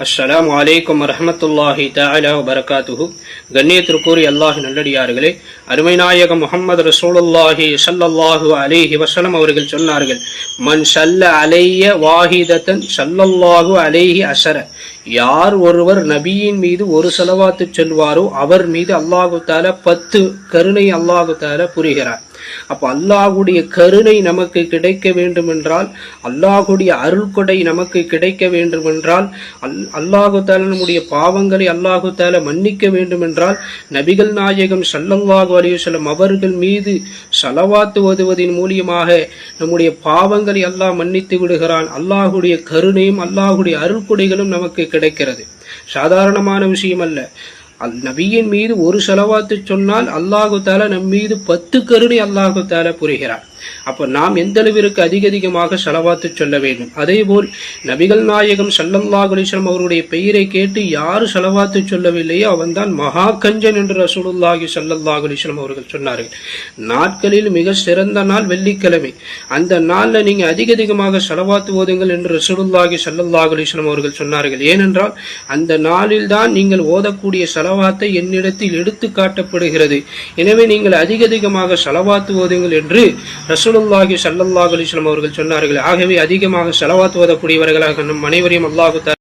அஸ்ஸலாமு அலைக்கும் வரஹ்மத்துல்லாஹி தஆலா வபரகாத்துஹு. கண்ணியத்திற்குரிய அல்லாஹ் நல்லடியார்களே, அருமை நாயகம் முஹம்மது ரசூலுல்லாஹி ஸல்லல்லாஹு அலைஹி வஸல்லம் அவர்கள் சொன்னார்கள், மன் ஸல்ல அலைய வாஹிதத்தன் ஸல்லல்லாஹு அலைஹி அஸர. யார் ஒருவர் நபியின் மீது ஒரு ஸலவாத்து சொல்வாரோ அவர் மீது அல்லாஹு தஆலா 10 கருணை அல்லாஹு தஆலா புரிகிறார். அப்ப அல்லாஹுடைய கருணை நமக்கு கிடைக்க வேண்டும் என்றால், அல்லாஹுடைய அருள்கொடை நமக்கு கிடைக்க வேண்டும் என்றால், அல்லாஹு தஆலா நம்முடைய பாவங்களை அல்லாஹு தஆலா மன்னிக்க வேண்டும் என்றால், நபிகள் நாயகம் ஸல்லல்லாஹு அலைஹி வஸல்லம் அவர்கள் மீது ஸலவாத்து ஓதுவதின் மூலமாக நம்முடைய பாவங்களை அல்லாஹ் மன்னித்து விடுகிறான். அல்லாஹுடைய கருணையும் அல்லாஹுடைய அருள்கொடைகளும் நமக்கு கிடைக்கிறது. சாதாரணமான விஷயம் அல்ல. நபியின் மீது ஒரு ஸலவாத்து சொன்னால் அல்லாஹு தஆலா நம் மீது 10 கருணை அல்லாஹு தஆலா புரிகிறார். அப்ப நாம் எந்த அளவிற்கு அதிகமாக ஸலவாத்து சொல்ல வேண்டும். அதே போல் நபிகள் நாயகம் ஸல்லல்லாஹு அலைஹி வஸல்லம் அவருடைய பெயரை கேட்டு யார் ஸலவாத்து சொல்லவில்லையோ அவன் தான் மகா கஞ்சன் என்று ரசூலுல்லாஹி ஸல்லல்லாஹு அலைஹி வஸல்லம் அவர்கள் சொன்னார்கள். நாட்களில் மிக சிறந்த நாள் வெள்ளிக்கிழமை. அந்த நாள்ல நீங்க அதிகமாக ஸலவாத்து ஓதுங்கள் என்று ரசூலுல்லாஹி ஸல்லல்லாஹு அலைஹி வஸல்லம் அவர்கள் சொன்னார்கள். ஏனென்றால் அந்த நாளில் தான் நீங்கள் ஓதக்கூடிய ஸலவாத்தை என்னிடத்தில் எடுத்து காட்டப்படுகிறது. எனவே நீங்கள் அதிகமாக ஸலவாத்து ஓதுங்கள் என்று ரசூலுல்லாஹி ஸல்லல்லாஹு அலைஹி வஸல்லம் அவர்கள் சொன்னார்கள். ஆகவே அதிகமாக ஸலவாத் ஓதக்கூடியவர்களாக நம் அனைவரையும் அல்லாஹ்